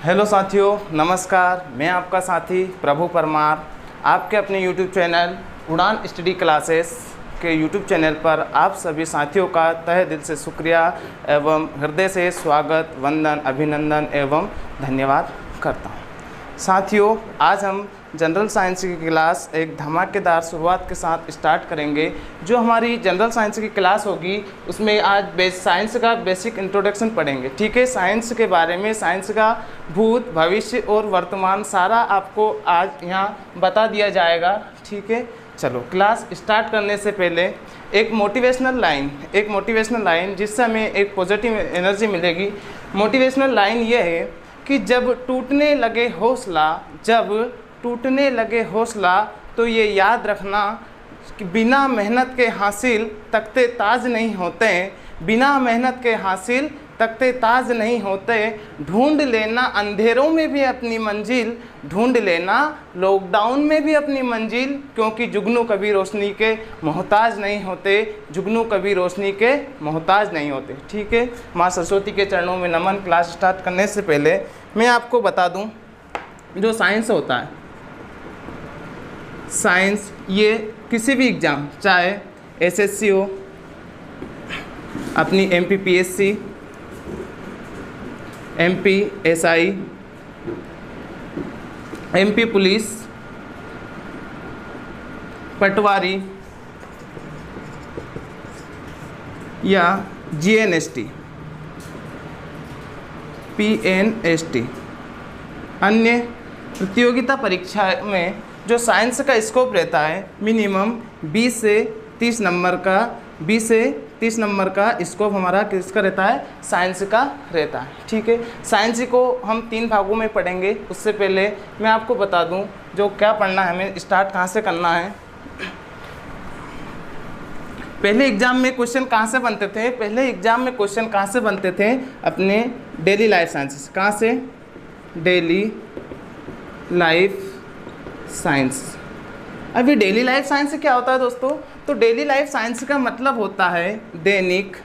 Hello साथियों, नमस्कार। मैं आपका साथी प्रभु परमार आपके अपने यूट्यूब चैनल उड़ान स्टडी क्लासेस के यूट्यूब चैनल पर आप सभी साथियों का तहे दिल से शुक्रिया एवं हृदय से स्वागत, वंदन, अभिनंदन एवं धन्यवाद करता हूँ। साथियों, आज हम जनरल साइंस की क्लास एक धमाकेदार शुरुआत के साथ स्टार्ट करेंगे। जो हमारी जनरल साइंस की क्लास होगी उसमें आज साइंस का बेसिक इंट्रोडक्शन पढ़ेंगे। ठीक है, साइंस के बारे में, साइंस का भूत, भविष्य और वर्तमान सारा आपको आज यहाँ बता दिया जाएगा। ठीक है, चलो क्लास स्टार्ट करने से पहले एक मोटिवेशनल लाइन जिससे हमें एक पॉजिटिव एनर्जी मिलेगी। मोटिवेशनल लाइन ये है कि जब टूटने लगे हौसला तो ये याद रखना कि बिना मेहनत के हासिल तख्ते ताज नहीं होते, बिना मेहनत के हासिल तख्ते ताज नहीं होते। ढूंढ लेना अंधेरों में भी अपनी मंजिल, ढूंढ लेना लॉकडाउन में भी अपनी मंजिल, क्योंकि जुगनू कभी रोशनी के मोहताज नहीं होते, जुगनू कभी रोशनी के मोहताज नहीं होते। ठीक है, माँ सरस्वती के चरणों में नमन। क्लास स्टार्ट करने से पहले मैं आपको बता दूं, जो साइंस होता है, साइंस ये किसी भी एग्ज़ाम, चाहे एसएससी हो, अपनी एमपीपीएससी, एमपीएसआई, एमपी पुलिस, पटवारी या जीएनएसटी, पीएनएसटी, अन्य प्रतियोगिता परीक्षा में जो साइंस का स्कोप रहता है मिनिमम 20 से 30 नंबर का स्कोप हमारा किसका रहता है? साइंस का रहता है। ठीक है, साइंस को हम 3 भागों में पढ़ेंगे। उससे पहले मैं आपको बता दूं जो क्या पढ़ना है, हमें स्टार्ट कहाँ से करना है। पहले एग्जाम में क्वेश्चन कहाँ से बनते थे? अपने डेली लाइफ साइंसेस। कहाँ से? Daily life science. अभी डेली लाइफ साइंस से क्या होता है दोस्तों? तो डेली लाइफ साइंस का मतलब होता है दैनिक,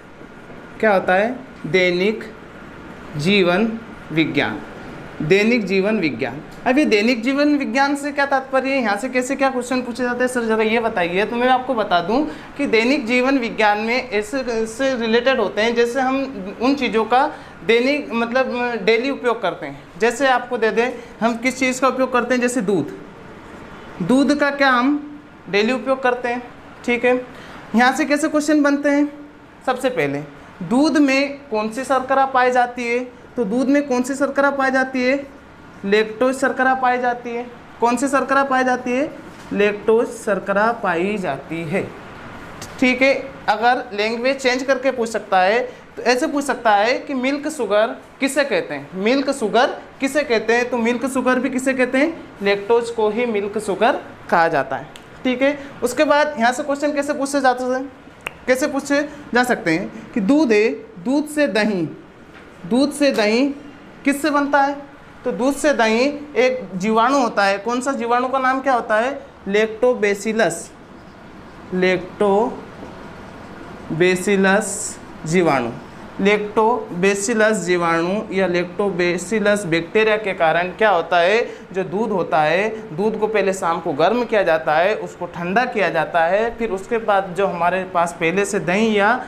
क्या होता है? दैनिक जीवन विज्ञान। दैनिक जीवन विज्ञान। अभी दैनिक जीवन विज्ञान से क्या तात्पर्य है? यहाँ से कैसे क्या क्वेश्चन पूछे जाते हैं सर, जरा ये बताइए। तो मैं आपको बता दूं कि दैनिक जीवन विज्ञान में ऐसे रिलेटेड होते हैं जैसे हम उन चीज़ों का दैनिक मतलब डेली उपयोग करते हैं। जैसे आपको दे दें, हम किस चीज़ का उपयोग करते हैं? जैसे दूध का क्या हम डेली उपयोग करते हैं। ठीक है, यहाँ से कैसे क्वेश्चन बनते हैं? सबसे पहले दूध में कौन सी शर्करा पाई जाती है? तो दूध में कौन सी शर्करा पाई जाती है? लैक्टोज शर्करा पाई जाती है। कौन सी शर्करा पाई जाती है? लैक्टोज शर्करा पाई जाती है। ठीक है, अगर लैंग्वेज चेंज करके पूछ सकता है तो ऐसे पूछ सकता है कि मिल्क शुगर किसे कहते हैं? मिल्क शुगर किसे कहते हैं? तो मिल्क शुगर भी किसे कहते हैं? लैक्टोज को ही मिल्क शुगर कहा जाता है। ठीक है, उसके बाद यहाँ से क्वेश्चन कैसे पूछे जा सकते हैं कि दूध है, दूध से दही किससे बनता है? तो दूध से दही एक जीवाणु होता है। कौन सा जीवाणु का नाम क्या होता है? लैक्टोबैसिलस जीवाणु। लैक्टोबैसिलस जीवाणु या लैक्टोबैसिलस बैक्टीरिया के कारण क्या होता है? जो दूध होता है, दूध को पहले शाम को गर्म किया जाता है, उसको ठंडा किया जाता है, फिर उसके बाद जो हमारे पास पहले से दही या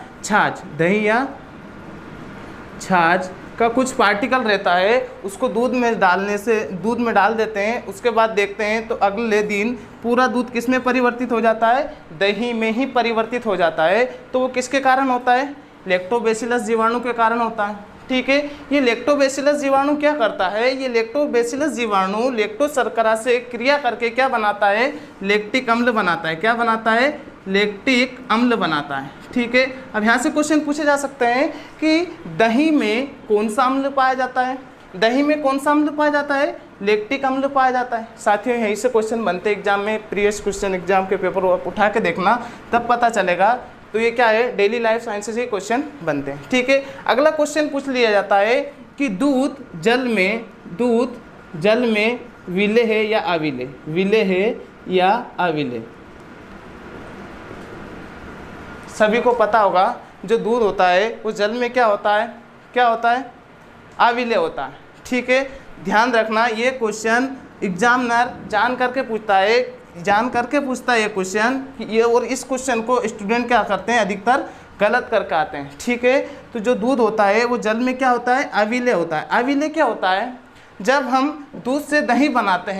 छाछ का कुछ पार्टिकल रहता है, उसको दूध में डाल देते हैं। उसके बाद देखते हैं तो अगले दिन पूरा दूध किस में परिवर्तित हो जाता है? दही में ही परिवर्तित हो जाता है। तो वो किसके कारण होता है? लैक्टोबैसिलस जीवाणु के कारण होता है। ठीक है, ये लैक्टोबैसिलस जीवाणु क्या करता है? ये लैक्टोबैसिलस जीवाणु लैक्टोज शर्करा से क्रिया करके क्या बनाता है? लैक्टिक अम्ल बनाता है। क्या बनाता है? लैक्टिक अम्ल बनाता है। ठीक है, अब यहाँ से क्वेश्चन पूछे जा सकते हैं कि दही में कौन सा अम्ल पाया जाता है? लैक्टिक अम्ल पाया जाता है। साथियों, यहीं से क्वेश्चन बनते एग्जाम में। प्रीवियस क्वेश्चन एग्जाम के पेपर उठा के देखना, तब पता चलेगा। तो ये क्या है? डेली लाइफ साइंसेस के क्वेश्चन बनते हैं। ठीक है, अगला क्वेश्चन पूछ लिया जाता है कि दूध जल में विले है या अविले? सभी को पता होगा जो दूध होता है वो जल में क्या होता है? अविले होता है। ठीक है, ध्यान रखना, ये क्वेश्चन एग्जामिनर जान करके पूछता है ये क्वेश्चन कि ये, और इस क्वेश्चन को स्टूडेंट क्या करते हैं, अधिकतर गलत करके आते हैं। ठीक है, तो जो दूध होता है वो जल में क्या होता है, अविलेय होता है। अविलेय क्या होता है, जब हम दूध से दही बनाते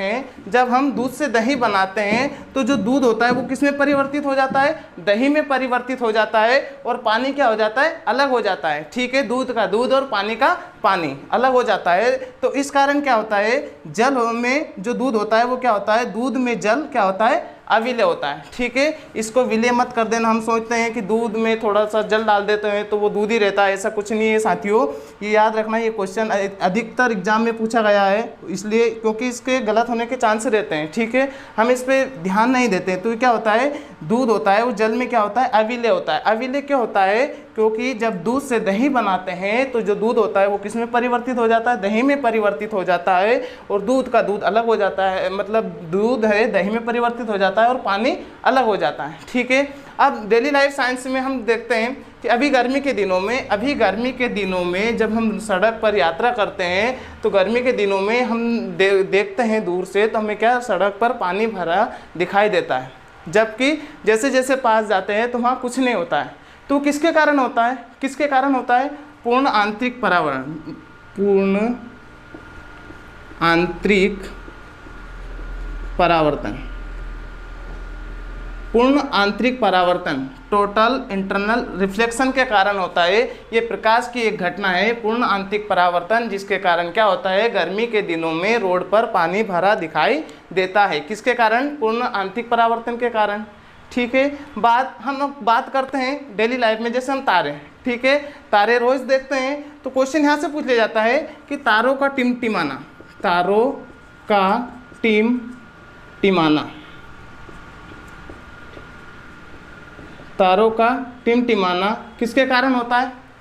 हैं तो जो दूध होता है वो किस में परिवर्तित हो जाता है, दही में परिवर्तित हो जाता है, और पानी क्या हो जाता है, अलग हो जाता है। ठीक है, दूध का दूध और पानी का पानी अलग हो जाता है। तो इस कारण क्या होता है, जल में जो दूध होता है वो क्या होता है, दूध में जल क्या होता है, अविलेय होता है। ठीक है, इसको विलेय मत कर देना। हम सोचते हैं कि दूध में थोड़ा सा जल डाल देते हैं तो वो दूध ही रहता है, ऐसा कुछ नहीं है साथियों। ये याद रखना, ये क्वेश्चन अधिकतर एग्जाम में पूछा गया है, इसलिए क्योंकि इसके गलत होने के चांस रहते हैं। ठीक है, हम इस पर ध्यान नहीं देते। तो क्या होता है, दूध होता है वो जल में क्या होता है, अविलेय होता है। अविलेय क्या होता है, क्योंकि जब दूध से दही बनाते हैं तो जो दूध होता है वो किस में परिवर्तित हो जाता है, दही में परिवर्तित हो जाता है, और दूध का दूध अलग हो जाता है, मतलब दूध है दही में परिवर्तित हो जाता है और पानी अलग हो जाता है। ठीक है, अब डेली लाइफ साइंस में हम देखते हैं कि अभी गर्मी के दिनों में जब हम सड़क पर यात्रा करते हैं तो गर्मी के दिनों में हम देखते हैं दूर से, तो हमें क्या, सड़क पर पानी भरा दिखाई देता है, जबकि जैसे जैसे पास जाते हैं तो वहाँ कुछ नहीं होता है। तो किसके कारण होता है, पूर्ण आंतरिक परावर्तन टोटल इंटरनल रिफ्लेक्शन के कारण होता है। ये प्रकाश की एक घटना है, पूर्ण आंतरिक परावर्तन, जिसके कारण क्या होता है, गर्मी के दिनों में रोड पर पानी भरा दिखाई देता है। किसके कारण, पूर्ण आंतरिक परावर्तन के कारण। ठीक है, हम बात करते हैं डेली लाइफ में, जैसे हम तारे, ठीक है, तारे रोज देखते हैं तो क्वेश्चन यहाँ से पूछ लिया जाता है कि तारों का टिमटिमाना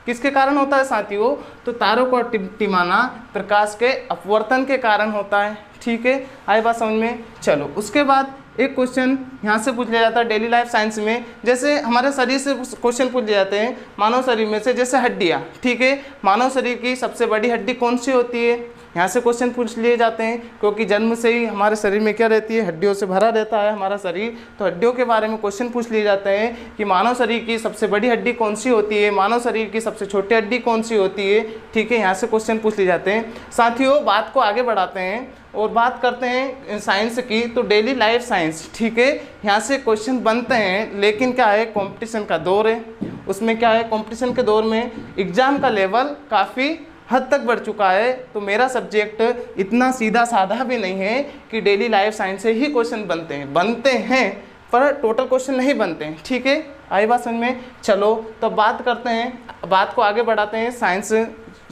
किसके कारण होता है साथियों, तो तारों का टिमटिमाना प्रकाश के अपवर्तन के कारण होता है। ठीक है, आई बात समझ में। चलो, उसके बाद एक क्वेश्चन यहाँ से पूछ लिया जाता है डेली लाइफ साइंस में, जैसे हमारे शरीर से क्वेश्चन पूछ लिए जाते हैं, मानव शरीर में से, जैसे हड्डियाँ। ठीक है, मानव शरीर की सबसे बड़ी हड्डी कौन सी होती है, यहाँ से क्वेश्चन पूछ लिए जाते हैं, क्योंकि जन्म से ही हमारे शरीर में क्या रहती है, हड्डियों से भरा रहता है हमारा शरीर। तो हड्डियों के बारे में क्वेश्चन पूछ लिए जाते हैं कि मानव शरीर की सबसे बड़ी हड्डी कौन सी होती है, मानव शरीर की सबसे छोटी हड्डी कौन सी होती है। ठीक है, यहाँ से क्वेश्चन पूछ लिए जाते हैं। साथियों, बात को आगे बढ़ाते हैं और बात करते हैं साइंस की। तो डेली लाइफ साइंस, ठीक है, यहाँ से क्वेश्चन बनते हैं, लेकिन क्या है, कंपटीशन का दौर है। उसमें क्या है, कंपटीशन के दौर में एग्ज़ाम का लेवल काफ़ी हद तक बढ़ चुका है। तो मेरा सब्जेक्ट इतना सीधा साधा भी नहीं है कि डेली लाइफ साइंस से ही क्वेश्चन बनते हैं पर टोटल क्वेश्चन नहीं बनते हैं। ठीक है, आई बात समझ में। चलो, तो बात करते हैं, बात को आगे बढ़ाते हैं साइंस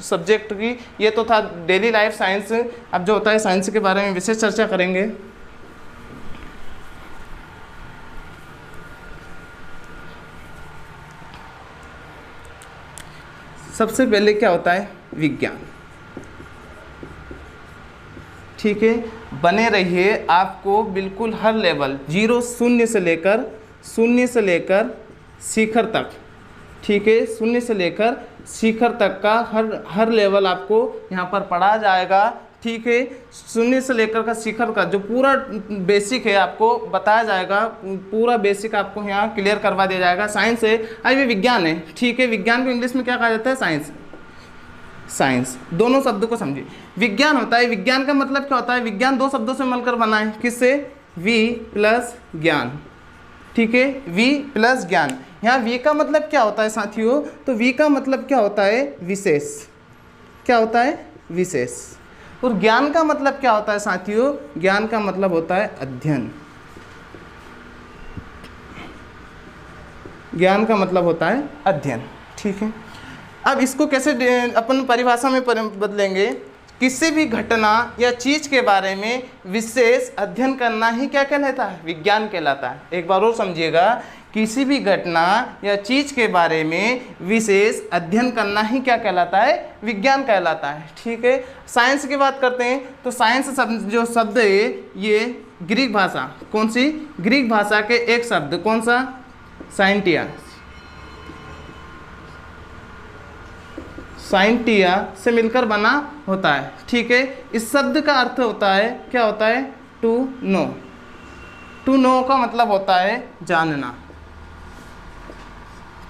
सब्जेक्ट की। ये तो था डेली लाइफ साइंस। अब जो होता है साइंस के बारे में विशेष चर्चा करेंगे। सबसे पहले क्या होता है, विज्ञान। ठीक है, बने रहिए, आपको बिल्कुल हर लेवल, शून्य से लेकर शिखर तक, ठीक है, शून्य से लेकर शिखर तक का हर लेवल आपको यहाँ पर पढ़ा जाएगा। ठीक है, शून्य से लेकर का शिखर का जो पूरा बेसिक है आपको बताया जाएगा, पूरा बेसिक आपको यहाँ क्लियर करवा दिया जाएगा। साइंस है, ये विज्ञान है। ठीक है, विज्ञान को इंग्लिश में क्या कहा जाता है, साइंस। दोनों शब्दों को समझिए। विज्ञान होता है, विज्ञान का मतलब क्या होता है, विज्ञान दो शब्दों से मिलकर बना है। किससे, वी प्लस ज्ञान। ठीक है, वी प्लस ज्ञान। यहाँ वी का मतलब क्या होता है साथियों, तो वी का मतलब क्या होता है, विशेष। क्या होता है, विशेष। और ज्ञान का मतलब क्या होता है साथियों, ज्ञान का मतलब होता है अध्ययन। ज्ञान का मतलब होता है अध्ययन। ठीक है, अब इसको कैसे अपन परिभाषा में बदलेंगे, किसी भी घटना या चीज़ के बारे में विशेष अध्ययन करना ही क्या कहलाता है, विज्ञान कहलाता है। एक बार और समझिएगा, किसी भी घटना या चीज़ के बारे में विशेष अध्ययन करना ही क्या कहलाता है, विज्ञान कहलाता है। ठीक है, साइंस की बात करते हैं तो साइंस जो शब्द है ये ग्रीक भाषा, कौन सी, ग्रीक भाषा के एक शब्द, कौन सा, साइंटिया से मिलकर बना होता है। ठीक है, इस शब्द का अर्थ होता है, क्या होता है, टू नो। टू नो का मतलब होता है जानना।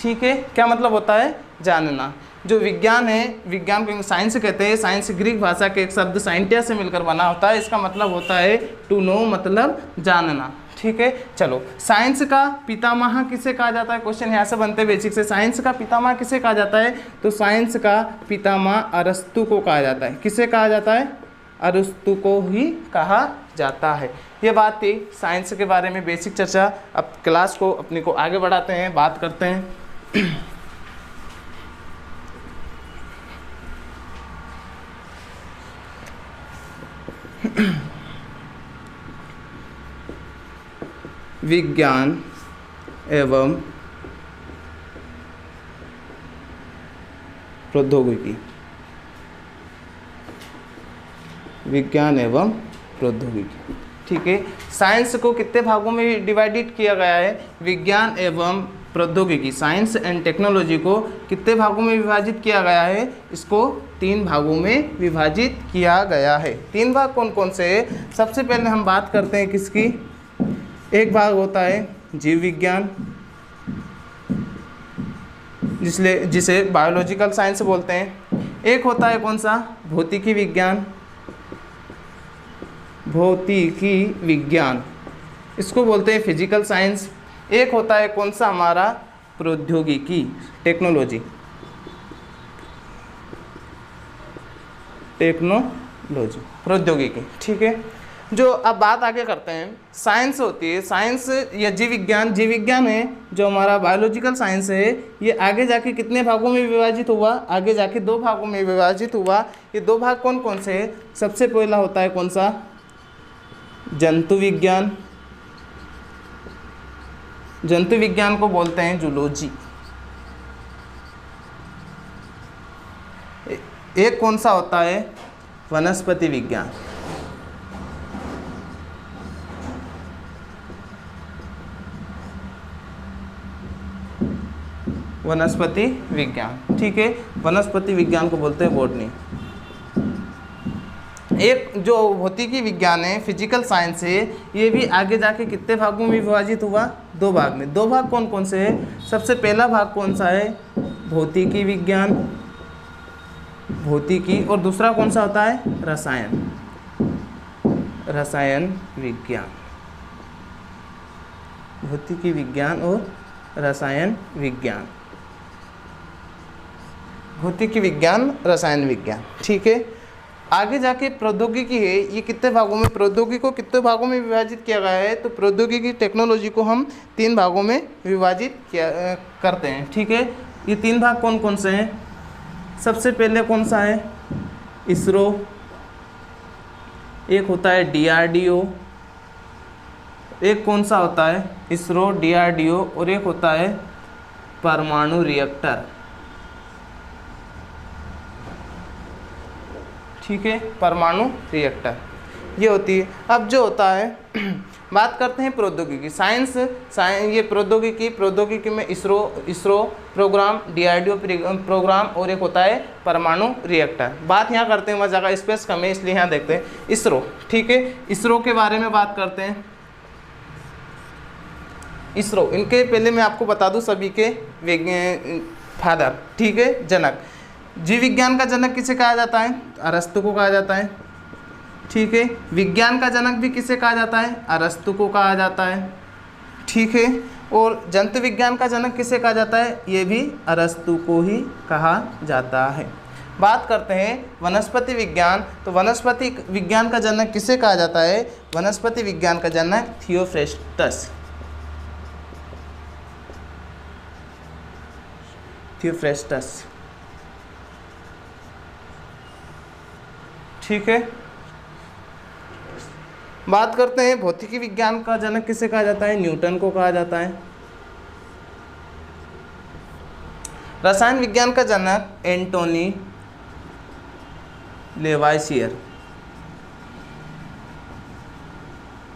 ठीक है, क्या मतलब होता है, जानना। जो विज्ञान है, विज्ञान को साइंस कहते हैं, साइंस ग्रीक भाषा के एक शब्द साइंटिया से मिलकर बना होता है, इसका मतलब होता है टू नो, मतलब जानना। ठीक है, चलो, साइंस का पितामह किसे कहा जाता है, क्वेश्चन यहाँ से बनते हैं बेसिक से। साइंस का पितामह किसे कहा जाता है, तो साइंस का पितामह अरस्तु को कहा जाता है। किसे कहा जाता है, अरस्तु को ही कहा जाता है। ये बात थी साइंस के बारे में बेसिक चर्चा। अब क्लास को अपनी को आगे बढ़ाते हैं, बात करते हैं विज्ञान एवं प्रौद्योगिकी। विज्ञान एवं प्रौद्योगिकी। ठीक है, साइंस को कितने भागों में डिवाइडेड किया गया है, विज्ञान एवं प्रौद्योगिकी, साइंस एंड टेक्नोलॉजी को कितने भागों में विभाजित किया गया है, इसको 3 भागों में विभाजित किया गया है। 3 भाग कौन कौन से हैं, सबसे पहले हम बात करते हैं किसकी, एक भाग होता है जीव विज्ञान, जिसे बायोलॉजिकल साइंस बोलते हैं। एक होता है कौन सा, भौतिकी विज्ञान, भौतिकी विज्ञान, इसको बोलते हैं फिजिकल साइंस। एक होता है कौन सा हमारा, प्रौद्योगिकी, टेक्नोलॉजी, टेक्नोलॉजी, प्रौद्योगिकी। ठीक है, जो अब बात आगे करते हैं, साइंस होती है, साइंस या जीव विज्ञान, जीव विज्ञान है जो हमारा बायोलॉजिकल साइंस है, ये आगे जाके कितने भागों में विभाजित हुआ, आगे जाके 2 भागों में विभाजित हुआ। ये 2 भाग कौन कौन से हैं, सबसे पहला होता है कौन सा, जंतु विज्ञान, जंतु विज्ञान को बोलते हैं जूलॉजी। एक कौन सा होता है, वनस्पति विज्ञान, वनस्पति विज्ञान। ठीक है, वनस्पति विज्ञान को बोलते हैं बॉटनी। एक जो भौतिकी विज्ञान है, फिजिकल साइंस है, ये भी आगे जाके कितने भागों में विभाजित हुआ, 2 भाग में। 2 भाग कौन कौन से हैं, सबसे पहला भाग कौन सा है, भौतिकी विज्ञान, भौतिकी, और दूसरा कौन सा होता है, रसायन, रसायन विज्ञान, भौतिकी विज्ञान और रसायन विज्ञान, भौतिकी विज्ञान, रसायन विज्ञान। ठीक है, आगे जाके प्रौद्योगिकी है, ये कितने भागों में, प्रौद्योगिकी को कितने भागों में विभाजित किया गया है, तो प्रौद्योगिकी टेक्नोलॉजी को हम 3 भागों में विभाजित करते हैं। ठीक है, ये 3 भाग कौन कौन से हैं, सबसे पहले कौन सा है, इसरो, एक होता है DRDO, एक कौन सा होता है, इसरो, DRDO, और एक होता है परमाणु रिएक्टर। ठीक है, परमाणु रिएक्टर ये होती है। अब जो होता है बात करते हैं प्रौद्योगिकी, साइंस, ये प्रौद्योगिकी में इसरो प्रोग्राम, DRDO प्रोग्राम, और एक होता है परमाणु रिएक्टर। बात यहाँ करते हैं, वह जगह स्पेस कम है इसलिए यहाँ देखते हैं इसरो। ठीक है, इसरो के बारे में बात करते हैं। इसरो, इनके पहले मैं आपको बता दूं सभी के फादर। ठीक है, जनक, जीव विज्ञान का जनक किसे कहा जाता है, अरस्तु को कहा जाता है। ठीक है, विज्ञान का जनक भी किसे कहा जाता है, अरस्तु को कहा जाता है। ठीक है, और जंतु विज्ञान का जनक किसे कहा जाता है, ये भी अरस्तु को ही कहा जाता है। बात करते हैं वनस्पति विज्ञान, तो वनस्पति विज्ञान का जनक किसे कहा जाता है, वनस्पति विज्ञान का जनक थियोफ्रेस्टस, थियोफ्रेस्टस। ठीक है, बात करते हैं भौतिकी विज्ञान का जनक किसे कहा जाता है, न्यूटन को कहा जाता है। रसायन विज्ञान का जनक एंटोनी लेवाइसियर,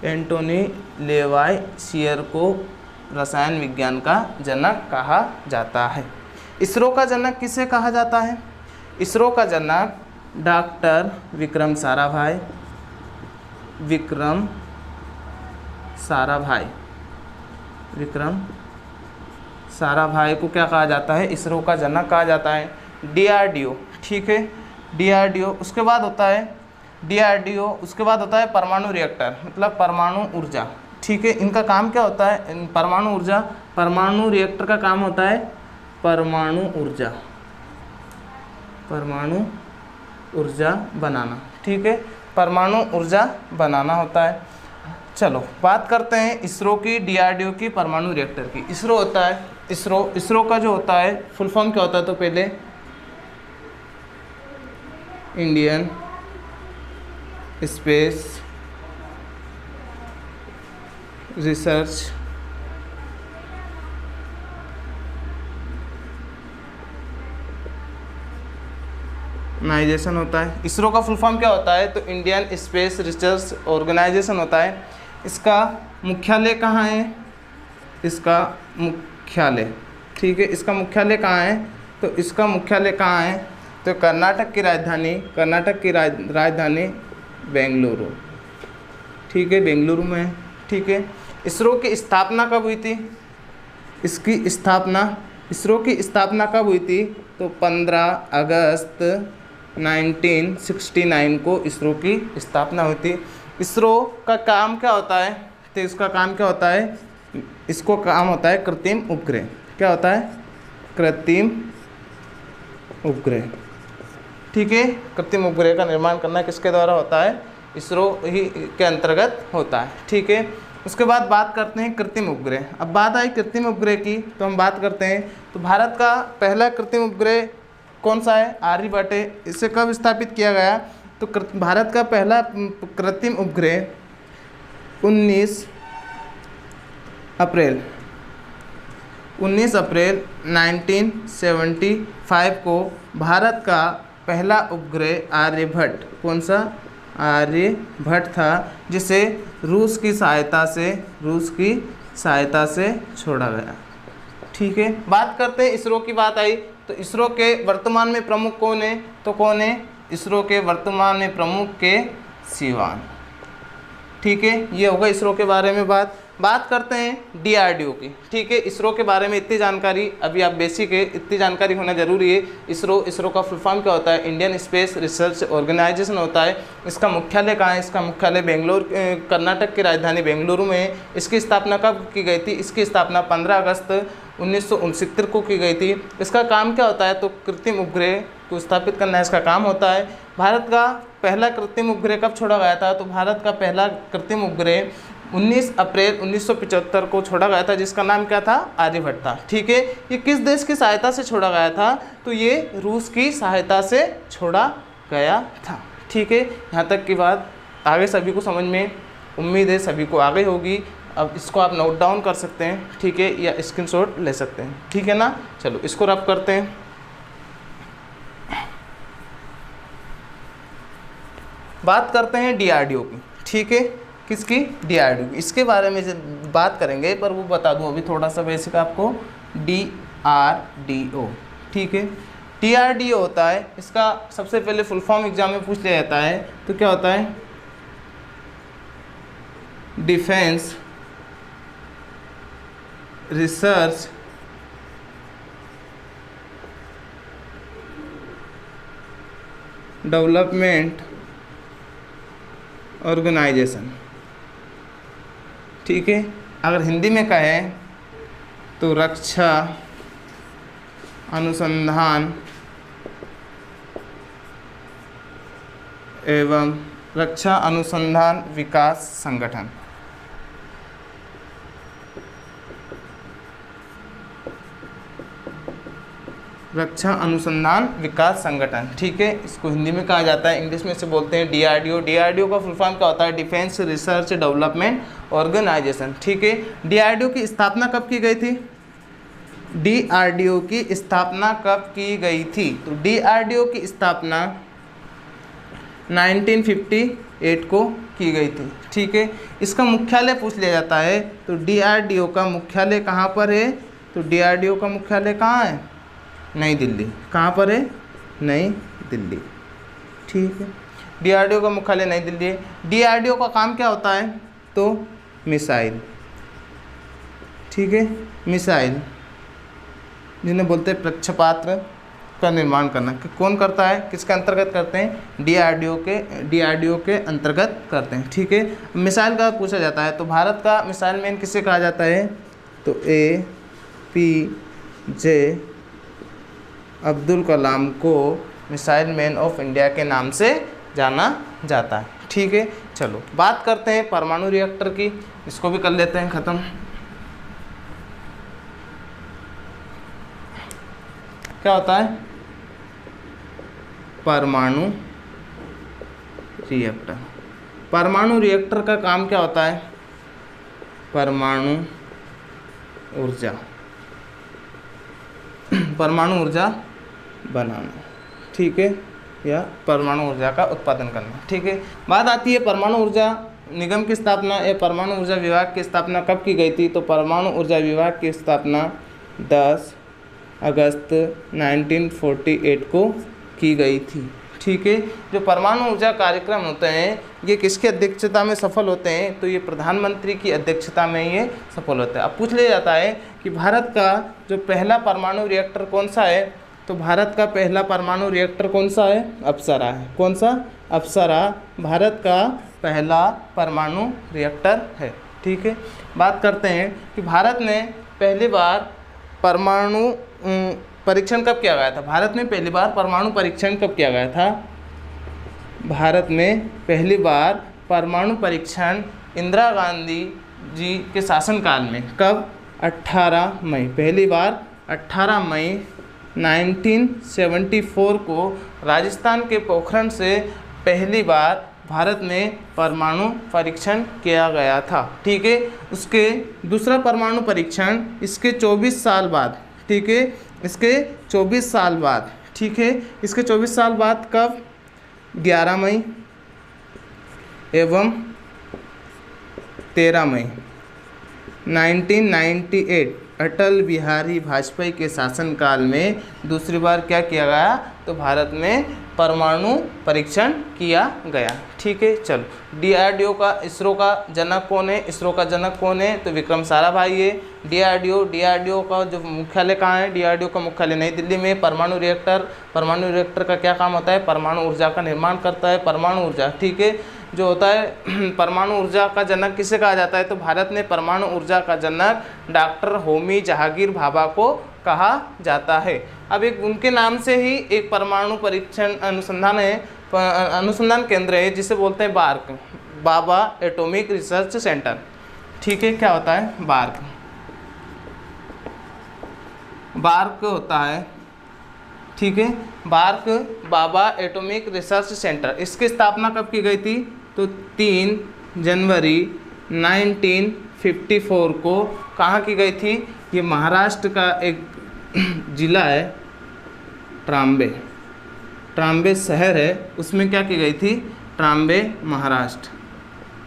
एंटोनी लेवाइसियर को रसायन विज्ञान का जनक कहा जाता है। इसरो का जनक किसे कहा जाता है, इसरो का जनक डॉक्टर विक्रम साराभाई, विक्रम साराभाई, विक्रम साराभाई को क्या कहा जाता है, इसरो का जनक कहा जाता है। डीआरडीओ, ठीक है, डीआरडीओ। उसके बाद होता है डीआरडीओ, उसके बाद होता है परमाणु रिएक्टर, मतलब परमाणु ऊर्जा, ठीक है। इनका काम क्या होता है, परमाणु ऊर्जा, परमाणु रिएक्टर का काम होता है परमाणु ऊर्जा, परमाणु ऊर्जा बनाना, ठीक है, परमाणु ऊर्जा बनाना होता है। चलो बात करते हैं इसरो की, डीआरडीओ की, परमाणु रिएक्टर की। इसरो होता है, इसरो का जो होता है फुल फॉर्म क्या होता है, तो पहले इंडियन स्पेस रिसर्च ऑर्गेनाइजेशन होता है। इसरो का फुल फॉर्म क्या होता है, तो इंडियन स्पेस रिसर्च ऑर्गेनाइजेशन होता है। इसका मुख्यालय कहाँ है, इसका मुख्यालय, ठीक है, इसका मुख्यालय कहाँ है, तो इसका मुख्यालय कहाँ है, तो कर्नाटक की राजधानी, कर्नाटक की राजधानी बेंगलुरु, ठीक है, बेंगलुरु में है, ठीक है। इसरो की स्थापना कब हुई थी, इसकी स्थापना, इसरो की स्थापना कब हुई थी, तो 15 अगस्त 1969 को इसरो की स्थापना हुई थी। इसरो का काम क्या होता है, तो इसका काम क्या होता है, इसको काम होता है कृत्रिम उपग्रह, क्या होता है, कृत्रिम उपग्रह, ठीक है। कृत्रिम उपग्रह का निर्माण करना किसके द्वारा होता है, इसरो ही के अंतर्गत होता है, ठीक है। उसके बाद बात करते हैं कृत्रिम उपग्रह। अब बात आई कृत्रिम उपग्रह की, तो हम बात करते हैं, तो भारत का पहला कृत्रिम उपग्रह कौन सा है, आर्यभट्ट है। इसे कब स्थापित किया गया, तो भारत का पहला कृत्रिम उपग्रह 19 अप्रैल 1975 को भारत का पहला उपग्रह आर्यभट्ट, कौन सा, आर्यभट्ट था, जिसे रूस की सहायता से छोड़ा गया, ठीक है। बात करते हैं इसरो की, बात आई तो इसरो के वर्तमान में प्रमुख कौन है, तो कौन है, इसरो के वर्तमान में प्रमुख के सिवान, ठीक है। ये होगा इसरो के बारे में बात करते हैं डीआरडीओ की, ठीक है। इसरो के बारे में इतनी जानकारी अभी आप बेसिक है, इतनी जानकारी होना जरूरी है। इसरो का फुल फॉर्म क्या होता है, इंडियन स्पेस रिसर्च ऑर्गेनाइजेशन होता है। इसका मुख्यालय कहाँ है, इसका मुख्यालय बेंगलुरु, कर्नाटक की राजधानी बेंगलुरु में है। इसकी स्थापना कब की गई थी, इसकी स्थापना 15 अगस्त 1969 को की गई थी। इसका काम क्या होता है, तो कृत्रिम उपग्रह को स्थापित करना इसका काम होता है। भारत का पहला कृत्रिम उपग्रह कब छोड़ा गया था, तो भारत का पहला कृत्रिम उपग्रह 19 अप्रैल 1975 को छोड़ा गया था, जिसका नाम क्या था, आर्यभट्ट था, ठीक है। ये किस देश की सहायता से छोड़ा गया था, तो ये रूस की सहायता से छोड़ा गया था, ठीक है। यहाँ तक की बात आगे सभी को समझ में उम्मीद है सभी को आगे होगी। अब इसको आप नोट डाउन कर सकते हैं, ठीक है, या स्क्रीनशॉट ले सकते हैं, ठीक है ना। चलो इसको रब करते हैं। बात करते हैं डीआरडीओ की, ठीक है, किसकी, डीआरडीओ की। इसके बारे में बात करेंगे, पर वो बता दूं अभी थोड़ा सा बेसिक आपको, डीआरडीओ, ठीक है। डीआरडीओ होता है, इसका सबसे पहले फुल फॉर्म एग्जाम में पूछ लिया जाता है, तो क्या होता है, डिफेंस रिसर्च डेवलपमेंट ऑर्गेनाइजेशन, ठीक है। अगर हिंदी में कहें तो रक्षा अनुसंधान एवं रक्षा अनुसंधान विकास संगठन, रक्षा अनुसंधान विकास संगठन, ठीक है। इसको हिंदी में कहा जाता है, इंग्लिश में से बोलते हैं डीआरडीओ। डीआरडीओ का फुल फॉर्म क्या होता है, डिफेंस रिसर्च डेवलपमेंट ऑर्गेनाइजेशन, ठीक है। डीआरडीओ की स्थापना कब की गई थी, डीआरडीओ की स्थापना कब की गई थी, तो डीआरडीओ की स्थापना 1958 को की गई थी, ठीक है। इसका मुख्यालय पूछ लिया जाता है, तो डीआरडीओ का मुख्यालय कहाँ पर है, तो डीआरडीओ का मुख्यालय कहाँ है, नई दिल्ली, कहाँ पर है, नई दिल्ली। ठीक है, डीआरडीओ का मुख्यालय नई दिल्ली है। डीआरडीओ का काम क्या होता है? तो मिसाइल, ठीक है, मिसाइल जिन्हें बोलते हैं प्रक्षेपास्त्र का निर्माण करना। कि कौन करता है, किसके अंतर्गत करते हैं? डीआरडीओ के अंतर्गत करते हैं। ठीक है, मिसाइल का पूछा जाता है तो भारत का मिसाइल मैन किसे कहा जाता है? तो APJ अब्दुल कलाम को मिसाइल मैन ऑफ इंडिया के नाम से जाना जाता है। ठीक है, चलो बात करते हैं परमाणु रिएक्टर की, इसको भी कर लेते हैं ख़त्म। क्या होता है परमाणु रिएक्टर? परमाणु रिएक्टर का काम क्या होता है? परमाणु ऊर्जा, परमाणु ऊर्जा बनाना, ठीक है, या परमाणु ऊर्जा का उत्पादन करना। ठीक है, बात आती है परमाणु ऊर्जा निगम की स्थापना या परमाणु ऊर्जा विभाग की स्थापना कब की गई थी? तो परमाणु ऊर्जा विभाग की स्थापना 10 अगस्त 1948 को की गई थी। ठीक है, जो परमाणु ऊर्जा कार्यक्रम होते हैं ये किसकी अध्यक्षता में सफल होते हैं? तो ये प्रधानमंत्री की अध्यक्षता में ये सफल होते हैं। अब पूछ लिया जाता है कि भारत का जो पहला परमाणु रिएक्टर कौन सा है? तो भारत का पहला परमाणु रिएक्टर कौन सा है? अप्सरा है। कौन सा? अप्सरा भारत का पहला परमाणु रिएक्टर है। ठीक है, बात करते हैं कि भारत ने पहली बार परमाणु परीक्षण कब किया गया था? भारत में पहली बार परमाणु परीक्षण कब किया गया था? भारत में पहली बार परमाणु परीक्षण इंदिरा गांधी जी के शासनकाल में। कब? 18 मई, पहली बार 18 मई 1974 को राजस्थान के पोखरण से पहली बार भारत में परमाणु परीक्षण किया गया था। ठीक है, उसके दूसरा परमाणु परीक्षण इसके 24 साल बाद, ठीक है, इसके 24 साल बाद, ठीक है, इसके 24 साल बाद कब? 11 मई एवं 13 मई 1998 अटल बिहारी वाजपेयी के शासनकाल में दूसरी बार क्या किया गया? तो भारत में परमाणु परीक्षण किया गया। ठीक है, चलो डीआरडीओ का, इसरो का जनक कौन है? इसरो का जनक कौन है? तो विक्रम साराभाई है। डीआरडीओ का जो मुख्यालय कहाँ है? डीआरडीओ का मुख्यालय नई दिल्ली में। परमाणु रिएक्टर का क्या काम होता है? परमाणु ऊर्जा का निर्माण करता है। परमाणु ऊर्जा, ठीक है, जो होता है परमाणु ऊर्जा का जनक किसे कहा जाता है? तो भारत ने परमाणु ऊर्जा का जनक डॉक्टर होमी जहांगीर भाभा को कहा जाता है। अब एक उनके नाम से ही एक परमाणु परीक्षण अनुसंधान केंद्र है जिसे बोलते हैं बार्क, बाबा एटॉमिक रिसर्च सेंटर। ठीक है, क्या होता है? बार्क होता है। ठीक है, बार्क बाबा एटॉमिक रिसर्च सेंटर, इसकी स्थापना कब की गई थी? तो 3 जनवरी 1954 को कहाँ की गई थी? ये महाराष्ट्र का एक जिला है, ट्राम्बे शहर है, उसमें क्या की गई थी? ट्राम्बे महाराष्ट्र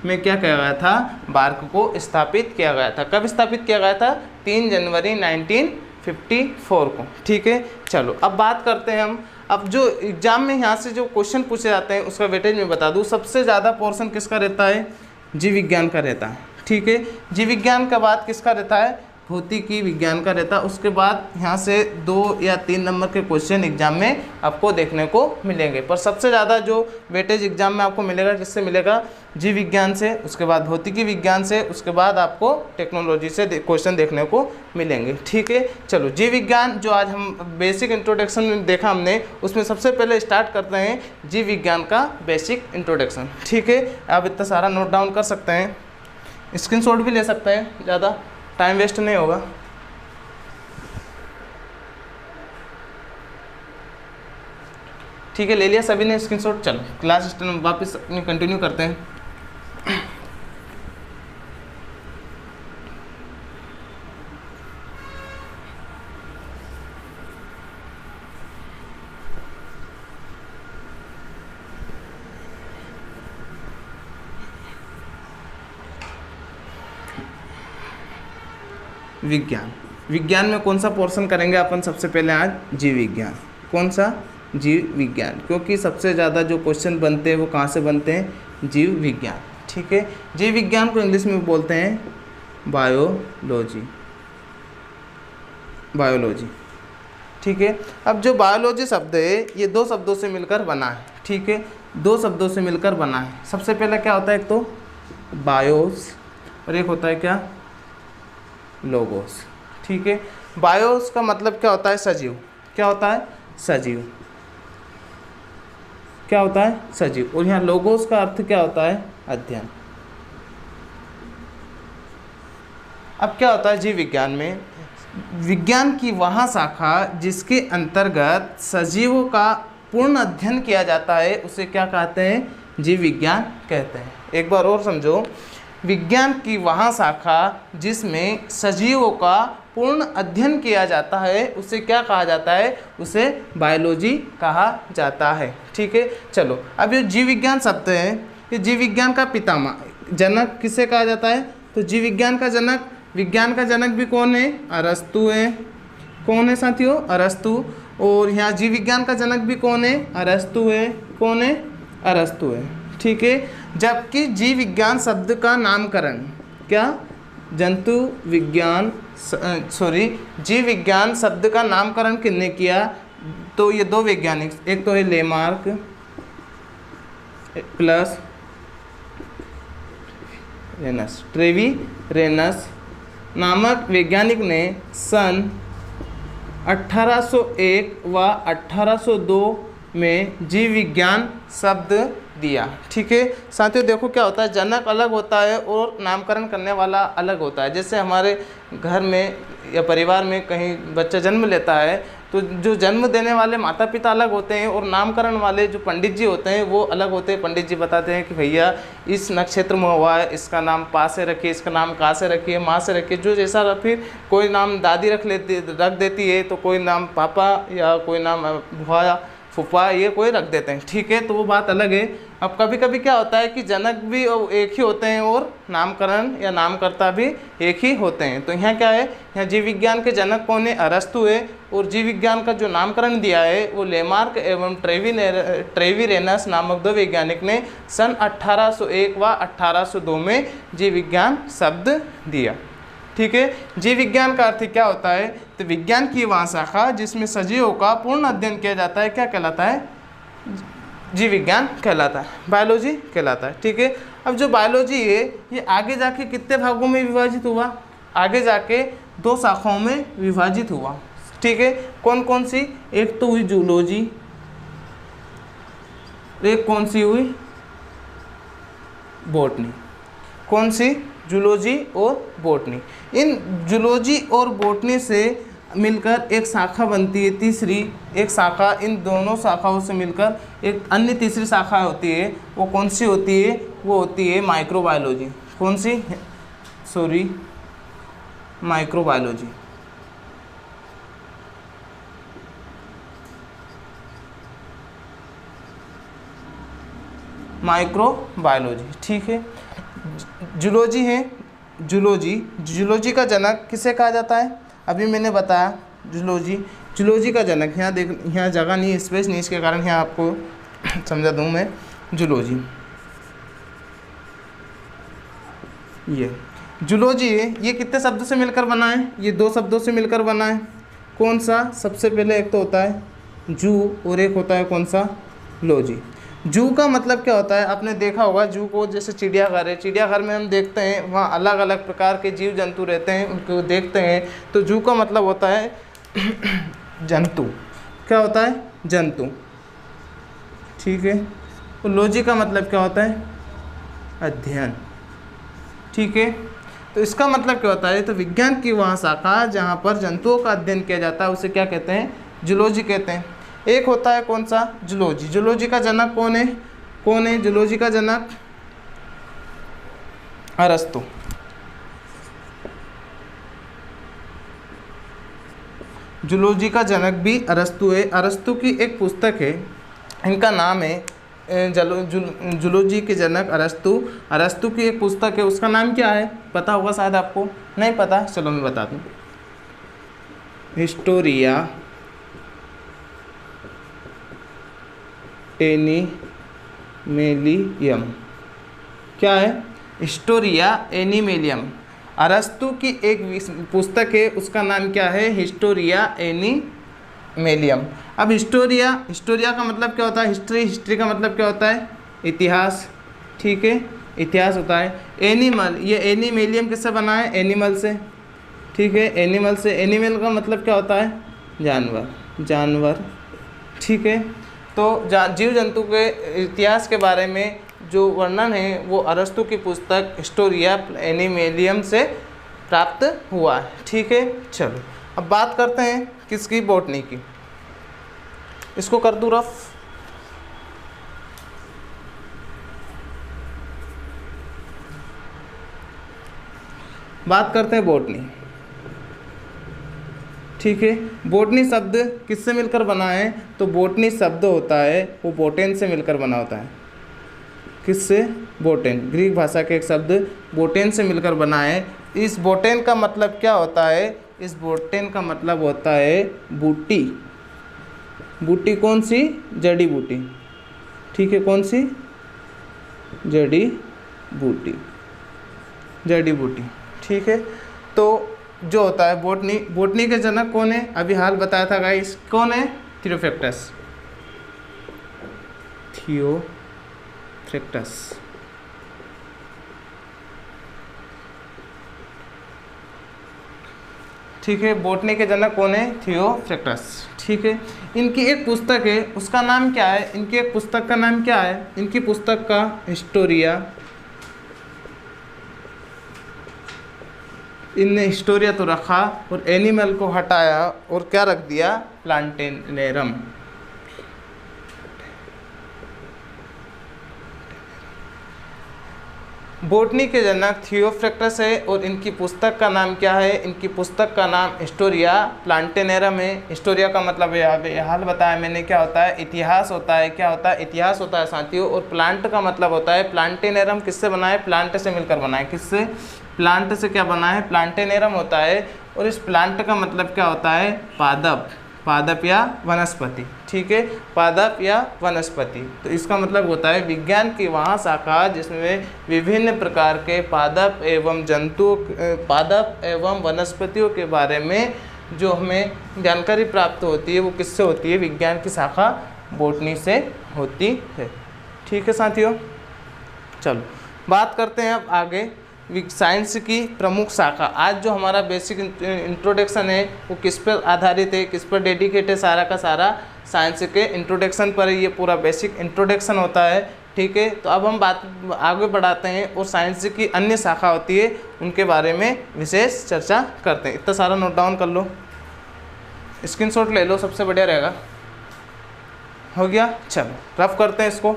में क्या किया गया था? बार्क को स्थापित किया गया था। कब स्थापित किया गया था? 3 जनवरी 1954 को। ठीक है, चलो अब बात करते हैं हम। अब जो एग्जाम में यहाँ से जो क्वेश्चन पूछे जाते हैं उसका वेटेज मैं बता दूँ। सबसे ज़्यादा पोर्शन किसका रहता है? जीव विज्ञान का रहता है। ठीक है, जीव विज्ञान का बाद किसका रहता है? भौतिकी विज्ञान का रहता है। उसके बाद यहाँ से 2 या 3 नंबर के क्वेश्चन एग्जाम में आपको देखने को मिलेंगे, पर सबसे ज़्यादा जो वेटेज एग्जाम में आपको मिलेगा किससे मिलेगा? जीव विज्ञान से, उसके बाद भौतिकी विज्ञान से, उसके बाद आपको टेक्नोलॉजी से क्वेश्चन देखने को मिलेंगे। ठीक है, चलो जीव विज्ञान जो आज हम बेसिक इंट्रोडक्शन में देखा हमने, उसमें सबसे पहले स्टार्ट करते हैं जीव विज्ञान का बेसिक इंट्रोडक्शन। ठीक है, आप इतना सारा नोट डाउन कर सकते हैं, स्क्रीनशॉट भी ले सकते हैं, ज़्यादा टाइम वेस्ट नहीं होगा। ठीक है, ले लिया सभी ने स्क्रीनशॉट। चलो क्लास वापस अपनी कंटिन्यू करते हैं। विज्ञान में कौन सा पोर्शन करेंगे अपन? सबसे पहले आज जीव विज्ञान। कौन सा? जीव विज्ञान, क्योंकि सबसे ज़्यादा जो क्वेश्चन बनते हैं वो कहाँ से बनते हैं, जीव विज्ञान। ठीक है, जीव विज्ञान को इंग्लिश में बोलते हैं बायोलॉजी, बायोलॉजी। ठीक है, अब जो बायोलॉजी शब्द है ये दो शब्दों से मिलकर बना है। ठीक है, दो शब्दों से मिलकर बना है। सबसे पहले क्या होता है, एक तो बायोस और एक होता है क्या, लोगोस। ठीक है, बायोस का मतलब क्या होता है, सजीव। क्या होता है, सजीव। क्या होता है, सजीव। और यहाँ लोगोस का अर्थ क्या होता है, अध्ययन। अब क्या होता है जीव विज्ञान में, विज्ञान की वहाँ शाखा जिसके अंतर्गत सजीवों का पूर्ण अध्ययन किया जाता है उसे क्या कहते हैं, जीव विज्ञान कहते हैं। एक बार और समझो, विज्ञान की वहाँ शाखा जिसमें सजीवों का पूर्ण अध्ययन किया जाता है उसे क्या कहा जाता है, उसे बायोलॉजी कहा जाता है। ठीक है, चलो अब ये जीव विज्ञान शब्द है, ये जीव विज्ञान का पितामह, जनक किसे कहा जाता है, तो जीव विज्ञान का जनक, विज्ञान का जनक भी कौन है, अरस्तु है। कौन है साथियों, अरस्तु। और यहाँ जीव विज्ञान का जनक भी कौन है, अरस्तु है। कौन है, अरस्तु है। ठीक है, जबकि जीव विज्ञान शब्द का नामकरण क्या, जंतु विज्ञान, सॉरी, जीव विज्ञान शब्द का नामकरण किसने किया, तो ये दो वैज्ञानिक, एक तो है Lamarck plus rhesus, Trevi rhesus नामक वैज्ञानिक ने सन 1801 व 1802 में जीव विज्ञान शब्द दिया। ठीक है साथियों, देखो क्या होता है, जनक अलग होता है और नामकरण करने वाला अलग होता है। जैसे हमारे घर में या परिवार में कहीं बच्चा जन्म लेता है तो जो जन्म देने वाले माता पिता अलग होते हैं और नामकरण वाले जो पंडित जी होते हैं वो अलग होते हैं। पंडित जी बताते हैं कि भैया इस नक्षत्र में हुआ है, इसका नाम पा से रखिए, इसका नाम का से रखिए, माँ से रखिए, जो जैसा। फिर कोई नाम दादी रख देती है, तो कोई नाम पापा या कोई नाम बुआ फूफा ये कोई रख देते हैं। ठीक है, तो वो बात अलग है। अब कभी कभी क्या होता है कि जनक भी एक ही होते हैं और नामकरण या नामकर्ता भी एक ही होते हैं। तो यहाँ क्या है, यहाँ जीव विज्ञान के जनक कौन है, अरस्तु है। और जीव विज्ञान का जो नामकरण दिया है वो लेमार्क एवं ट्रेवी रेनस नामक दो वैज्ञानिक ने सन 1801 व 1802 में जीव विज्ञान शब्द दिया। ठीक है, जीव विज्ञान का अर्थ क्या होता है, तो विज्ञान की वह शाखा जिसमें सजीवों का पूर्ण अध्ययन किया जाता है क्या कहलाता है, जीव विज्ञान कहलाता है, बायोलॉजी कहलाता है। ठीक है, अब जो बायोलॉजी है ये आगे जाके कितने भागों में विभाजित हुआ, आगे जाके दो शाखाओं में विभाजित हुआ। ठीक है, कौन कौन सी, एक तो हुई जूलॉजी, एक कौन सी हुई, बॉटनी। कौन सी, जूलॉजी और बॉटनी। इन जूलॉजी और बॉटनी से मिलकर एक शाखा बनती है, तीसरी एक शाखा, इन दोनों शाखाओं से मिलकर एक अन्य तीसरी शाखा होती है। वो कौन सी होती है, वो होती है माइक्रोबायोलॉजी। कौन सी, सॉरी, माइक्रोबायोलॉजी। माइक्रोबायोलॉजी। ठीक है, जूलॉजी है, जूलॉजी का जनक किसे कहा जाता है, अभी मैंने बताया जूलॉजी का जनक, यहाँ देख, यहाँ जगह नहीं, स्पेस नहीं, इसके कारण यहाँ आपको समझा दूँ मैं। जूलॉजी, ये जूलॉजी है, ये कितने शब्दों से मिलकर बना है, ये दो शब्दों से मिलकर बना है। कौन सा, सबसे पहले एक तो होता है जू और एक होता है कौन सा, लॉजी। जू का मतलब क्या होता है, आपने देखा होगा जू को, जैसे चिड़ियाघर है, चिड़ियाघर में हम देखते हैं वहाँ अलग अलग प्रकार के जीव जंतु रहते हैं, उनको देखते हैं। तो जू का मतलब होता है जंतु। क्या होता है, जंतु। ठीक है, तो लॉजी का मतलब क्या होता है, अध्ययन। ठीक है, तो इसका मतलब क्या होता है, तो विज्ञान की वहाँ शाखा जहाँ पर जंतुओं का अध्ययन किया जाता है उसे क्या कहते हैं, जूलॉजी कहते हैं। एक होता है कौन सा, जूलॉजी। जूलॉजी का जनक कौन है, कौन है जूलॉजी का जनक, अरस्तु। जूलॉजी का जनक भी अरस्तु है। अरस्तु की एक पुस्तक है, इनका नाम है जूलॉजी के जनक अरस्तु। अरस्तु की एक पुस्तक है, उसका नाम क्या है, पता होगा शायद आपको, नहीं पता, चलो मैं बता दूँ, हिस्टोरिया एनिमेलियम। क्या है? हिस्टोरिया एनिमेलियम। अरस्तु की एक पुस्तक है, उसका नाम क्या है? हिस्टोरिया एनिमेलियम। अब हिस्टोरिया का मतलब क्या होता है? हिस्ट्री का मतलब क्या होता है? इतिहास। ठीक है, इतिहास होता है। एनिमल, ये एनिमेलियम किससे बना है? एनिमल से। ठीक है, एनिमल से। एनिमल का मतलब क्या होता है? जानवर। ठीक है, तो जीव जंतु के इतिहास के बारे में जो वर्णन है वो अरस्तु की पुस्तक हिस्टोरिया एनिमेलियम से प्राप्त हुआ है। ठीक है, चलो अब बात करते हैं किसकी? बॉटनी की। इसको कर दूँ रफ। बात करते हैं बॉटनी। ठीक है, बॉटनी शब्द किससे मिलकर बना है? तो बॉटनी शब्द होता है वो बोटेन से मिलकर बना होता है। किससे? बोटेन। ग्रीक भाषा के एक शब्द बोटेन से मिलकर बना है। इस बोटेन का मतलब क्या होता है? इस बोटेन का मतलब होता है बूटी। बूटी कौन सी? जड़ी बूटी। ठीक है, कौन सी? जड़ी बूटी। ठीक है, तो जो होता है बोटनी के जनक कौन है? अभी हाल बताया था गाइस, कौन है? थियोफ्रैक्टस। ठीक है, बोटनी के जनक कौन है? थियोफ्रैक्टस। ठीक है, इनकी एक पुस्तक है, उसका नाम क्या है? इनकी एक पुस्तक का नाम क्या है? इनकी पुस्तक का हिस्टोरिया। इनने हिस्टोरिया तो रखा और एनिमल को हटाया और क्या रख दिया? प्लांटेनेरम। बोटनी के जनक थियोफ्रैक्टस है और इनकी पुस्तक का नाम क्या है? इनकी पुस्तक का नाम हिस्टोरिया प्लांटेनेरम है। हिस्टोरिया का मतलब हाल बताया मैंने, क्या होता है? इतिहास होता है। क्या होता है? इतिहास होता है साथियों। और प्लांट का मतलब होता है, प्लांटेनेरम किससे बना है? प्लांट से मिलकर बना है। किससे? प्लांट से। क्या बना है? प्लांटेनेरम होता है। और इस प्लांट का मतलब क्या होता है? पादप या वनस्पति। ठीक है, पादप या वनस्पति। तो इसका मतलब होता है विज्ञान की वहाँ शाखा जिसमें विभिन्न प्रकार के पादप एवं वनस्पतियों के बारे में जो हमें जानकारी प्राप्त होती है वो किससे होती है? विज्ञान की शाखा बॉटनी से होती है। ठीक है साथियों, चलो बात करते हैं अब आगे साइंस की प्रमुख शाखा। आज जो हमारा बेसिक इंट्रोडक्शन है वो किस पर आधारित है? किस पर डेडिकेट है? सारा का सारा साइंस के इंट्रोडक्शन पर ये पूरा बेसिक इंट्रोडक्शन होता है। ठीक है, तो अब हम बात आगे बढ़ाते हैं और साइंस की अन्य शाखा होती है उनके बारे में विशेष चर्चा करते हैं। इतना सारा नोट डाउन कर लो, स्क्रीनशॉट ले लो, सबसे बढ़िया रहेगा। हो गया, चलो रफ करते हैं इसको।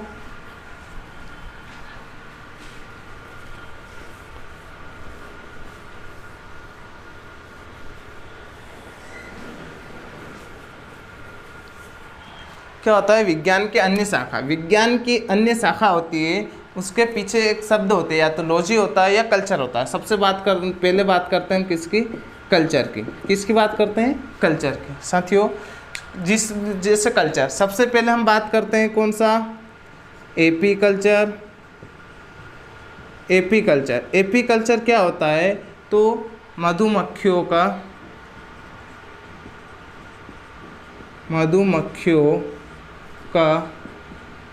क्या होता है? विज्ञान की अन्य शाखा। विज्ञान की अन्य शाखा होती है, उसके पीछे एक शब्द होते हैं, या तो लॉजी होता है या कल्चर होता है। पहले बात करते हैं किसकी? कल्चर की। किसकी बात करते हैं? कल्चर की। साथियों जैसे कल्चर, सबसे पहले हम बात करते हैं कौन सा? एपीकल्चर। एपीकल्चर क्या होता है? तो मधुमक्खियों का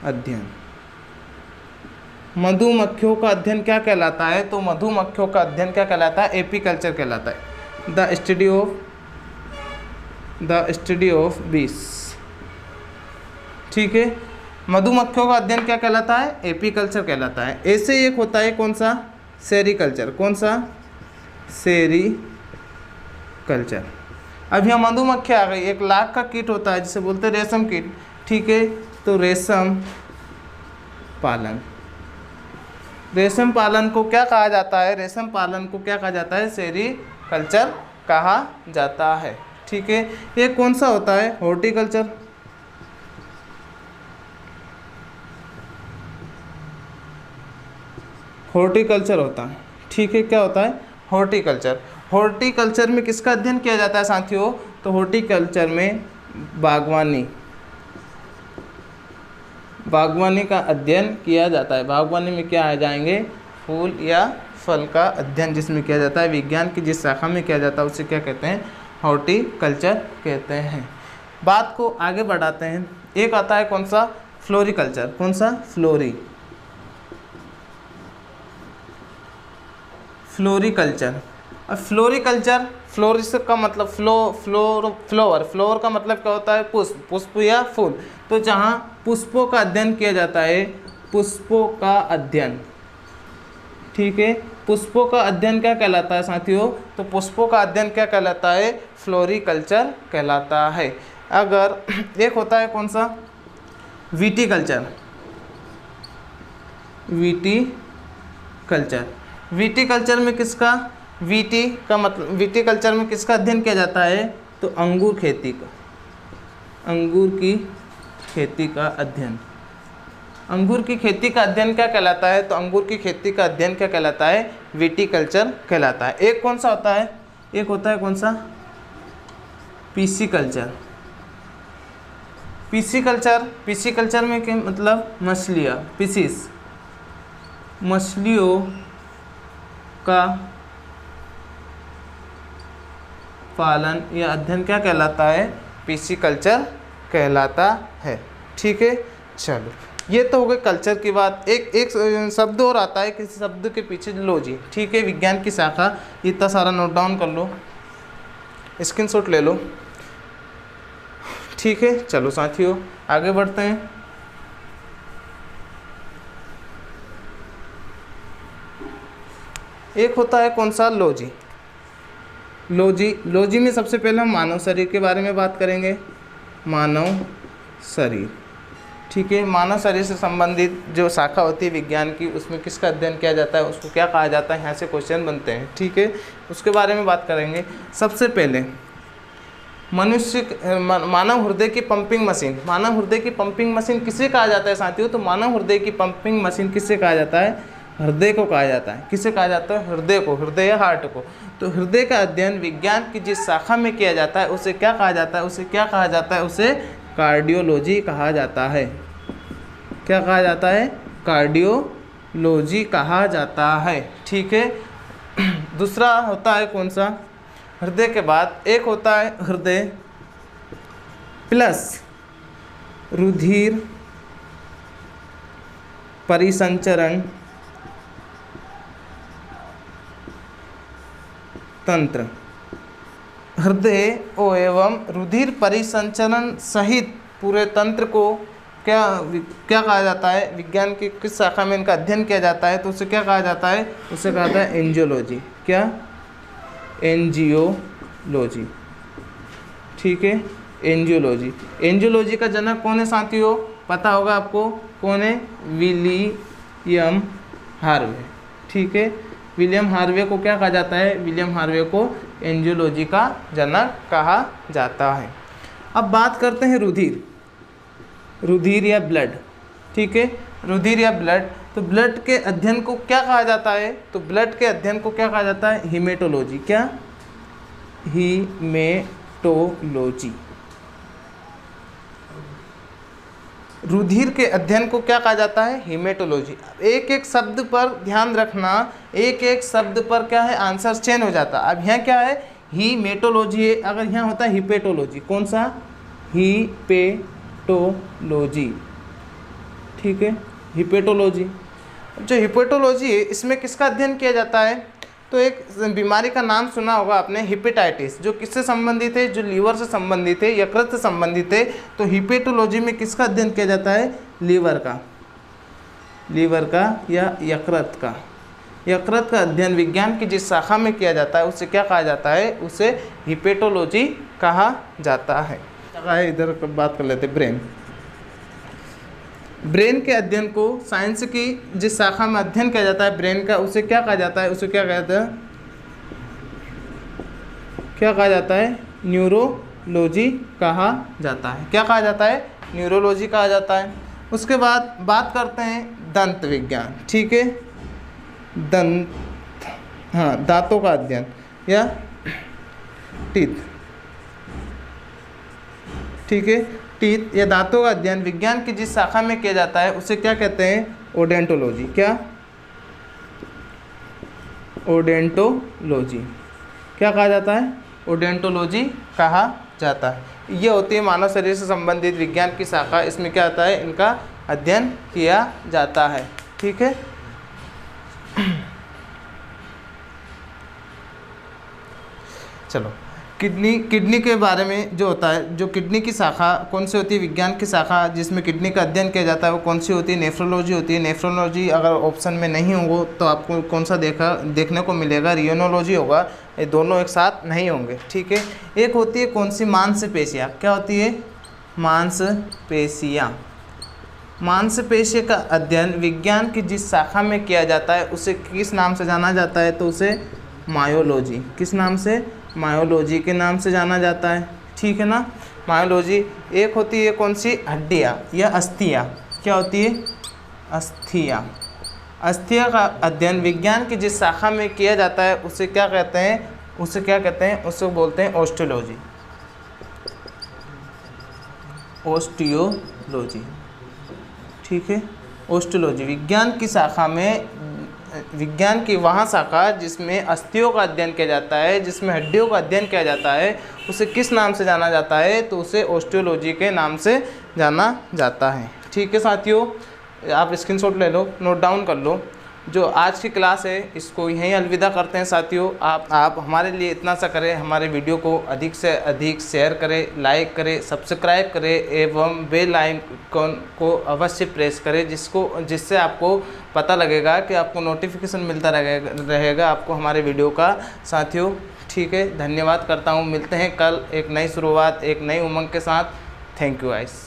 अध्ययन। मधुमक्खियों का अध्ययन क्या कहलाता है? तो मधुमक्खियों का अध्ययन क्या कहलाता है? एपीकल्चर कहलाता है। द स्टडी ऑफ बीस। ठीक है, मधुमक्खियों का अध्ययन क्या कहलाता है? एपीकल्चर कहलाता है। ऐसे एक होता है कौन सा? सेरीकल्चर। कौन सा? सेरीकल्चर। अब यहाँ मधुमक्खी आ गई। एक लाख का कीट होता है जिसे बोलते हैं रेशम कीट। ठीक है, तो रेशम पालन को क्या कहा जाता है? रेशम पालन को क्या कहा जाता है? सेरीकल्चर कहा जाता है। ठीक है, ये कौन सा होता है? हॉर्टिकल्चर। हॉर्टिकल्चर होता है। ठीक है, क्या होता है? हॉर्टिकल्चर। हॉर्टिकल्चर में किसका अध्ययन किया जाता है साथियों? तो हॉर्टिकल्चर में बागवानी का अध्ययन किया जाता है। बागवानी में क्या आ जाएंगे, फूल या फल का अध्ययन जिसमें किया जाता है, विज्ञान की जिस शाखा में किया जाता है उसे क्या कहते हैं, हॉर्टिकल्चर कहते हैं। बात को आगे बढ़ाते हैं। एक आता है कौन सा, फ्लोरिकल्चर। कौन सा, फ्लोरिकल्चर। अब फ्लोरिकल्चर, फ्लोरिस का मतलब फ्लोवर का मतलब क्या होता है, पुष्प, पुष्प या फूल। तो जहाँ पुष्पों का अध्ययन किया जाता है, पुष्पों का अध्ययन, ठीक है, पुष्पों का अध्ययन क्या कहलाता है साथियों, तो पुष्पों का अध्ययन क्या कहलाता है, फ्लोरिकल्चर कहलाता है। अगर एक होता है कौन सा, विटीकल्चर। विटीकल्चर में किसका, विटीकल्चर में किसका अध्ययन किया जाता है, तो अंगूर खेती का, अंगूर की खेती का अध्ययन। अंगूर की खेती का अध्ययन क्या कहलाता है, तो अंगूर की खेती का अध्ययन क्या कहलाता है, विटीकल्चर कहलाता है। एक कौन सा होता है, एक होता है कौन सा, पिसिकल्चर। पिसिकल्चर में क्या मतलब, मछलियाँ, पिसिस, मछलियों का पालन या अध्ययन क्या कहलाता है, पिसिकल्चर कहलाता है। ठीक है, चलो ये तो हो गई कल्चर की बात। एक शब्द और आता है, किसी शब्द के पीछे लॉजी। ठीक है, विज्ञान की शाखा, इतना सारा नोट डाउन कर लो, स्क्रीनशॉट ले लो। ठीक है, चलो साथियों आगे बढ़ते हैं। एक होता है कौन सा, लॉजी में सबसे पहले हम मानव शरीर के बारे में बात करेंगे। मानव शरीर, ठीक है, मानव शरीर से संबंधित जो शाखा होती है विज्ञान की, उसमें किसका अध्ययन किया जाता है, उसको क्या कहा जाता है, यहाँ से क्वेश्चन बनते हैं। ठीक है, उसके बारे में बात करेंगे। सबसे पहले मानव हृदय की पंपिंग मशीन। मानव हृदय की पंपिंग मशीन किसे कहा जाता है साथियों, तो मानव हृदय की पंपिंग मशीन किससे कहा जाता है, हृदय को कहा जाता है। किसे कहा जाता है, हृदय को, हृदय या हार्ट को। तो हृदय का अध्ययन विज्ञान की जिस शाखा में किया जाता है उसे क्या कहा जाता है, उसे क्या कहा जाता है, उसे कार्डियोलॉजी कहा जाता है। क्या कहा जाता है, कार्डियोलॉजी कहा जाता है। ठीक है, दूसरा होता है कौन सा, हृदय के बाद एक होता है हृदय प्लस रुधिर परिसंचरण तंत्र। हृदय एवं रुधिर परिसंचरण सहित पूरे तंत्र को क्या कहा जाता है, विज्ञान की किस शाखा में इनका अध्ययन किया जाता है, तो उसे क्या कहा जाता है, उसे कहा जाता है एंजियोलॉजी। क्या, एंजियोलॉजी। ठीक है, एंजियोलॉजी। एंजियोलॉजी का जनक कौन है साथियों, पता होगा आपको, कौन है, विलियम हार्वे। ठीक है, विलियम हार्वे को क्या कहा जाता है, विलियम हार्वे को एंजियोलॉजी का जनक कहा जाता है। अब बात करते हैं रुधिर या ब्लड। ठीक है, रुधिर या ब्लड, तो ब्लड के अध्ययन को क्या कहा जाता है, तो ब्लड के अध्ययन को क्या कहा जाता है, हीमेटोलॉजी। क्या, हीमेटोलॉजी। रुधिर के अध्ययन को क्या कहा जाता है, हीमेटोलॉजी। एक एक शब्द पर ध्यान रखना, एक एक शब्द पर क्या है, आंसर चेंज हो जाता है। अब यहाँ क्या है, हीमेटोलॉजी है, अगर यहाँ होता है हिपेटोलॉजी। कौन सा, हिपेटोलॉजी। ठीक है, हिपेटोलॉजी। जो हिपेटोलॉजी है इसमें किसका अध्ययन किया जाता है, तो एक बीमारी का नाम सुना होगा आपने, हेपेटाइटिस, जो किससे संबंधित है, जो लीवर से संबंधित है, यकृत से संबंधित है। तो हिपेटोलॉजी में किसका अध्ययन किया जाता है, लीवर का या यकृत का। यकृत का अध्ययन विज्ञान की जिस शाखा में किया जाता है उसे क्या कहा जाता है, उसे हिपेटोलॉजी कहा जाता है। इधर बात कर लेते, ब्रेन के अध्ययन को, साइंस की जिस शाखा में अध्ययन किया जाता है ब्रेन का, उसे क्या कहा जाता है, उसे क्या कहते हैं, क्या कहा जाता है, न्यूरोलॉजी कहा जाता है। क्या कहा जाता है, न्यूरोलॉजी कहा जाता है। उसके बाद बात करते हैं दंत विज्ञान। ठीक है, दांतों का अध्ययन या टीथ। ठीक है। टीथ या दांतों का अध्ययन विज्ञान की जिस शाखा में किया जाता है उसे क्या कहते हैं? ओडेंटोलॉजी। क्या? ओडेंटोलॉजी। क्या कहा जाता है? ओडेंटोलॉजी कहा जाता है। ये होती है मानव शरीर से संबंधित विज्ञान की शाखा। इसमें क्या आता है? इनका अध्ययन किया जाता है। ठीक है। चलो, किडनी के बारे में जो होता है, जो किडनी की शाखा कौन सी होती है? विज्ञान की शाखा जिसमें किडनी का अध्ययन किया जाता है वो कौन सी होती है? नेफ्रोलॉजी होती है। नेफ्रोलॉजी अगर ऑप्शन में नहीं होंगे तो आपको कौन सा देखने को मिलेगा? रियोनोलॉजी होगा। ये दोनों एक साथ नहीं होंगे। ठीक है। एक होती है कौन सी? मांसपेशियाँ। क्या होती है? मांसपेशियाँ। मांसपेशियों का अध्ययन विज्ञान की जिस शाखा में किया जाता है उसे किस नाम से जाना जाता है? तो उसे मायोलॉजी। किस नाम से? मायोलॉजी के नाम से जाना जाता है। ठीक है ना, मायोलॉजी। एक होती है कौन सी? हड्डियाँ या अस्थियाँ। क्या होती है? अस्थियाँ। अस्थियाँ का अध्ययन विज्ञान की जिस शाखा में किया जाता है उसे क्या कहते हैं? उसे क्या कहते हैं? उसे बोलते हैं ऑस्टियोलॉजी। ऑस्टियोलॉजी। ठीक है। ऑस्टियोलॉजी विज्ञान की शाखा में, विज्ञान की वहाँ शाखा जिसमें अस्थियों का अध्ययन किया जाता है, जिसमें हड्डियों का अध्ययन किया जाता है, उसे किस नाम से जाना जाता है? तो उसे ऑस्टियोलॉजी के नाम से जाना जाता है। ठीक है साथियों, आप स्क्रीनशॉट ले लो, नोट डाउन कर लो। जो आज की क्लास है इसको यहीं अलविदा करते हैं साथियों। आप हमारे लिए इतना सा करें, हमारे वीडियो को अधिक से अधिक शेयर करें, लाइक करें, सब्सक्राइब करें एवं बेल आइकन को अवश्य प्रेस करें, जिससे आपको पता लगेगा कि आपको नोटिफिकेशन मिलता रहेगा आपको हमारे वीडियो का साथियों। ठीक है, धन्यवाद करता हूँ। मिलते हैं कल एक नई शुरुआत, एक नई उमंग के साथ। Thank you guys.